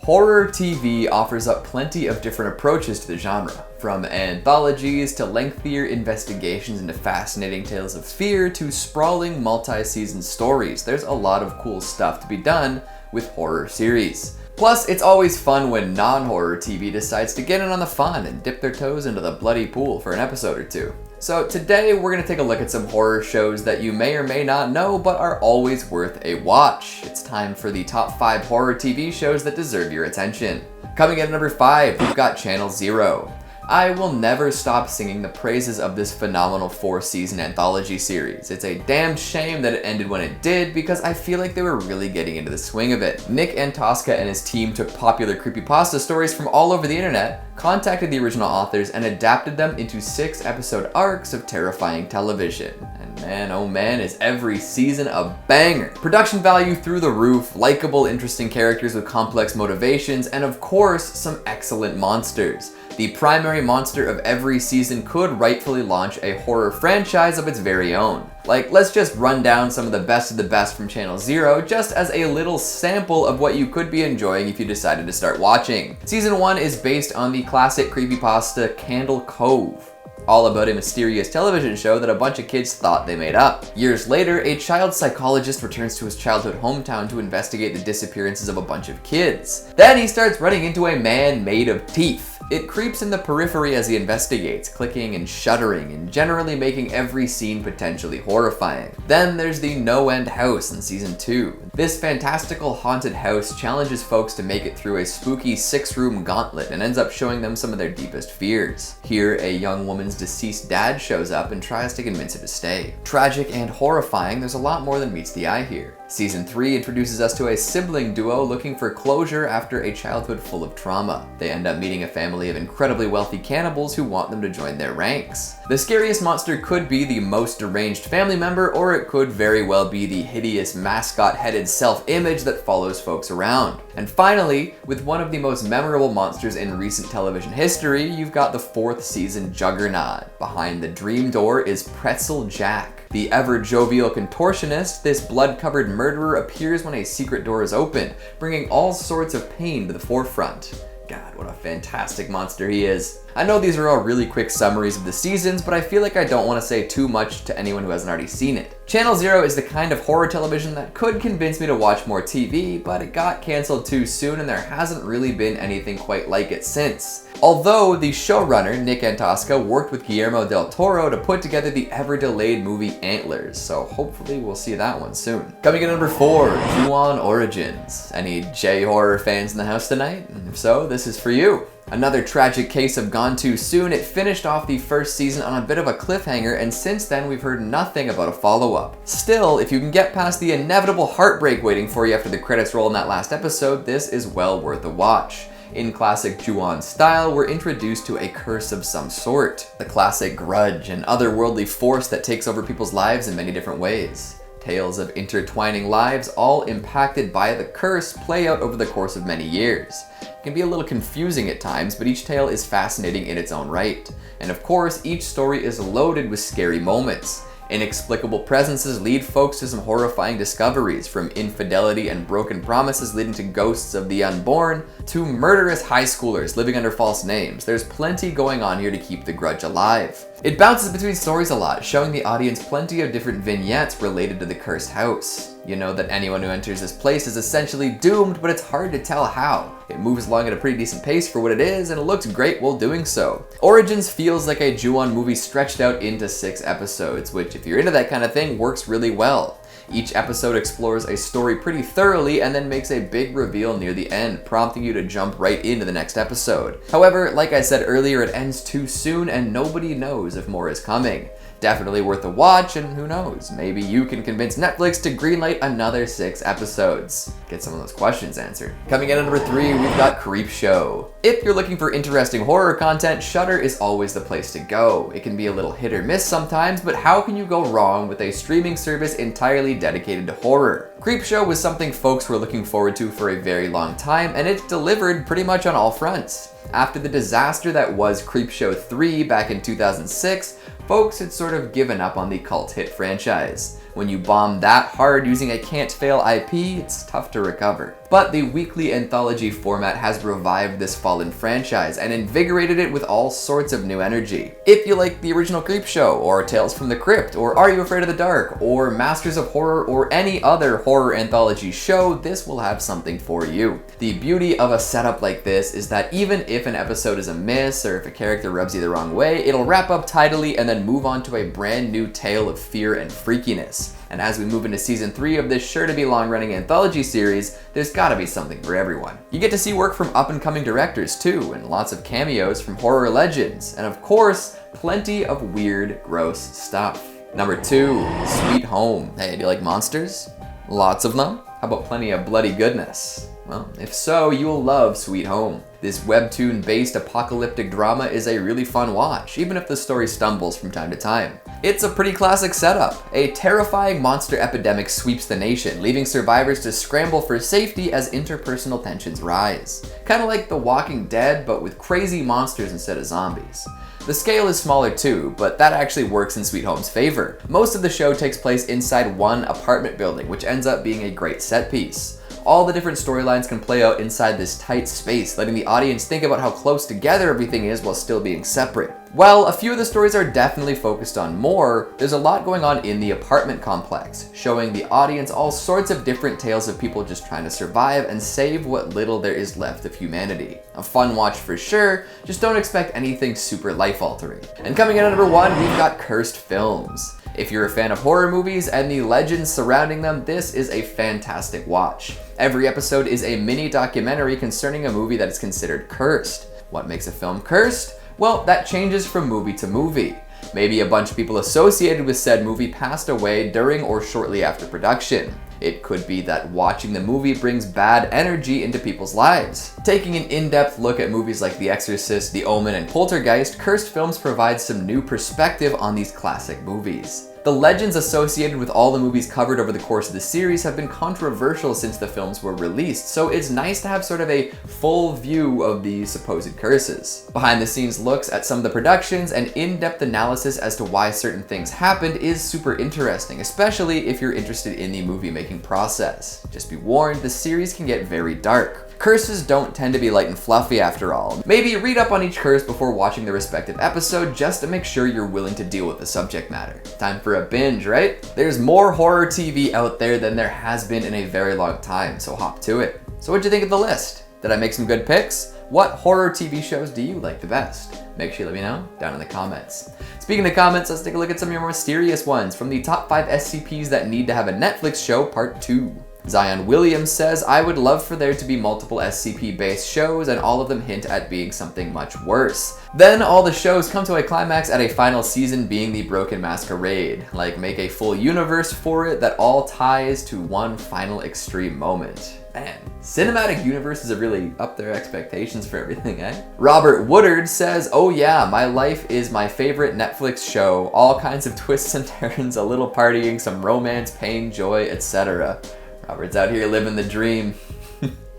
Horror TV offers up plenty of different approaches to the genre, from anthologies to lengthier investigations into fascinating tales of fear to sprawling multi-season stories. There's a lot of cool stuff to be done with horror series. Plus, it's always fun when non-horror TV decides to get in on the fun and dip their toes into the bloody pool for an episode or two. So today we're going to take a look at some horror shows that you may or may not know but are always worth a watch. It's time for the top 5 horror TV shows that deserve your attention. Coming in at number 5, we've got Channel Zero. I will never stop singing the praises of this phenomenal 4-season anthology series. It's a damn shame that it ended when it did because I feel like they were really getting into the swing of it. Nick Antosca and his team took popular creepypasta stories from all over the internet, contacted the original authors, and adapted them into 6-episode arcs of terrifying television. And man, oh man, is every season a banger! Production value through the roof, likable, interesting characters with complex motivations, and of course, some excellent monsters. The primary monster of every season could rightfully launch a horror franchise of its very own. Like, let's just run down some of the best from Channel Zero just as a little sample of what you could be enjoying if you decided to start watching. Season 1 is based on the classic creepypasta Candle Cove, all about a mysterious television show that a bunch of kids thought they made up. Years later, a child psychologist returns to his childhood hometown to investigate the disappearances of a bunch of kids. Then he starts running into a man made of teeth. It creeps in the periphery as he investigates, clicking and shuddering and generally making every scene potentially horrifying. Then there's the No End House in season 2. This fantastical haunted house challenges folks to make it through a spooky 6-room gauntlet and ends up showing them some of their deepest fears. Here, a young woman's deceased dad shows up and tries to convince her to stay. Tragic and horrifying, there's a lot more than meets the eye here. Season 3 introduces us to a sibling duo looking for closure after a childhood full of trauma. They end up meeting a family of incredibly wealthy cannibals who want them to join their ranks. The scariest monster could be the most deranged family member, or it could very well be the hideous mascot-headed self-image that follows folks around. And finally, with one of the most memorable monsters in recent television history, you've got the 4th season Juggernaut. Behind the dream door is Pretzel Jack. The ever-jovial contortionist, this blood-covered murderer appears when a secret door is opened, bringing all sorts of pain to the forefront. God, what a fantastic monster he is. I know these are all really quick summaries of the seasons, but I feel like I don't want to say too much to anyone who hasn't already seen it. Channel Zero is the kind of horror television that could convince me to watch more TV, but it got cancelled too soon and there hasn't really been anything quite like it since. Although the showrunner, Nick Antosca, worked with Guillermo del Toro to put together the ever-delayed movie Antlers, so hopefully we'll see that one soon. Coming in at number 4, Ju-on Origins. Any J-horror fans in the house tonight? If so, this is for you. Another tragic case of gone too soon, it finished off the first season on a bit of a cliffhanger, and since then we've heard nothing about a follow-up. Still, if you can get past the inevitable heartbreak waiting for you after the credits roll in that last episode, this is well worth a watch. In classic Ju-on style, we're introduced to a curse of some sort. The classic grudge, an otherworldly force that takes over people's lives in many different ways. Tales of intertwining lives, all impacted by the curse, play out over the course of many years. It can be a little confusing at times, but each tale is fascinating in its own right. And of course, each story is loaded with scary moments. Inexplicable presences lead folks to some horrifying discoveries, from infidelity and broken promises leading to ghosts of the unborn, to murderous high schoolers living under false names. There's plenty going on here to keep the grudge alive. It bounces between stories a lot, showing the audience plenty of different vignettes related to the cursed house. You know that anyone who enters this place is essentially doomed, but it's hard to tell how. It moves along at a pretty decent pace for what it is, and it looks great while doing so. Origins feels like a Ju-on movie stretched out into 6 episodes, which, if you're into that kind of thing, works really well. Each episode explores a story pretty thoroughly and then makes a big reveal near the end, prompting you to jump right into the next episode. However, like I said earlier, it ends too soon and nobody knows if more is coming. Definitely worth a watch, and who knows, maybe you can convince Netflix to greenlight another 6 episodes. Get some of those questions answered. Coming in at number 3, we've got Creepshow. If you're looking for interesting horror content, Shudder is always the place to go. It can be a little hit or miss sometimes, but how can you go wrong with a streaming service entirely dedicated to horror? Creepshow was something folks were looking forward to for a very long time, and it delivered pretty much on all fronts. After the disaster that was Creepshow 3 back in 2006, folks had sort of given up on the cult hit franchise. When you bomb that hard using a can't fail IP, it's tough to recover. But the weekly anthology format has revived this fallen franchise and invigorated it with all sorts of new energy. If you like the original Creepshow, or Tales from the Crypt, or Are You Afraid of the Dark, or Masters of Horror, or any other horror anthology show, this will have something for you. The beauty of a setup like this is that even if an episode is a miss, or if a character rubs you the wrong way, it'll wrap up tidily and then move on to a brand new tale of fear and freakiness. And as we move into season 3 of this sure-to-be long-running anthology series, there's gotta be something for everyone. You get to see work from up-and-coming directors too, and lots of cameos from horror legends, and of course, plenty of weird, gross stuff. Number 2, Sweet Home. Hey, do you like monsters? Lots of them? How about plenty of bloody goodness? Well, if so, you will love Sweet Home. This webtoon-based apocalyptic drama is a really fun watch, even if the story stumbles from time to time. It's a pretty classic setup. A terrifying monster epidemic sweeps the nation, leaving survivors to scramble for safety as interpersonal tensions rise. Kinda like The Walking Dead, but with crazy monsters instead of zombies. The scale is smaller too, but that actually works in Sweet Home's favor. Most of the show takes place inside one apartment building, which ends up being a great set piece. All the different storylines can play out inside this tight space, letting the audience think about how close together everything is while still being separate. While a few of the stories are definitely focused on more, there's a lot going on in the apartment complex, showing the audience all sorts of different tales of people just trying to survive and save what little there is left of humanity. A fun watch for sure, just don't expect anything super life-altering. And coming in at number 1, we've got Cursed Films. If you're a fan of horror movies and the legends surrounding them, this is a fantastic watch. Every episode is a mini documentary concerning a movie that is considered cursed. What makes a film cursed? Well, that changes from movie to movie. Maybe a bunch of people associated with said movie passed away during or shortly after production. It could be that watching the movie brings bad energy into people's lives. Taking an in-depth look at movies like The Exorcist, The Omen, and Poltergeist, Cursed Films provides some new perspective on these classic movies. The legends associated with all the movies covered over the course of the series have been controversial since the films were released, so it's nice to have sort of a full view of the supposed curses. Behind the scenes looks at some of the productions and in-depth analysis as to why certain things happened is super interesting, especially if you're interested in the movie making process. Just be warned, the series can get very dark. Curses don't tend to be light and fluffy after all. Maybe read up on each curse before watching the respective episode just to make sure you're willing to deal with the subject matter. Time for a binge, right? There's more horror TV out there than there has been in a very long time, so hop to it. So what'd you think of the list? Did I make some good picks? What horror TV shows do you like the best? Make sure you let me know down in the comments. Speaking of comments, let's take a look at some of your more mysterious ones from the top 5 SCPs that need to have a Netflix show part 2. Zion Williams says, I would love for there to be multiple SCP-based shows and all of them hint at being something much worse. Then all the shows come to a climax at a final season being the Broken Masquerade. Like make a full universe for it that all ties to one final extreme moment. Man, cinematic universes have really upped their expectations for everything, eh? Robert Woodard says, oh yeah, my life is my favorite Netflix show. All kinds of twists and turns, a little partying, some romance, pain, joy, etc. Robert's out here living the dream.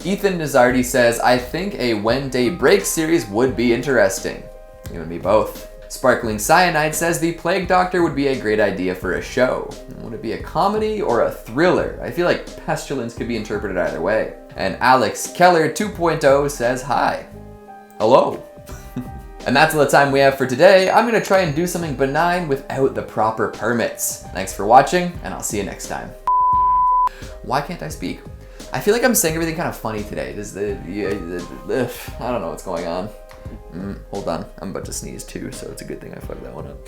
Ethan Nazardi says, I think a When Day Breaks series would be interesting. You and me both. Sparkling Cyanide says the Plague Doctor would be a great idea for a show. Would it be a comedy or a thriller? I feel like Pestilence could be interpreted either way. And Alex Keller 2.0 says hi. Hello. And that's all the time we have for today. I'm gonna try and do something benign without the proper permits. Thanks for watching, and I'll see you next time. Why can't I speak? I feel like I'm saying everything kind of funny today. I don't know what's going on. Hold on, I'm about to sneeze too, so it's a good thing I fucked that one up.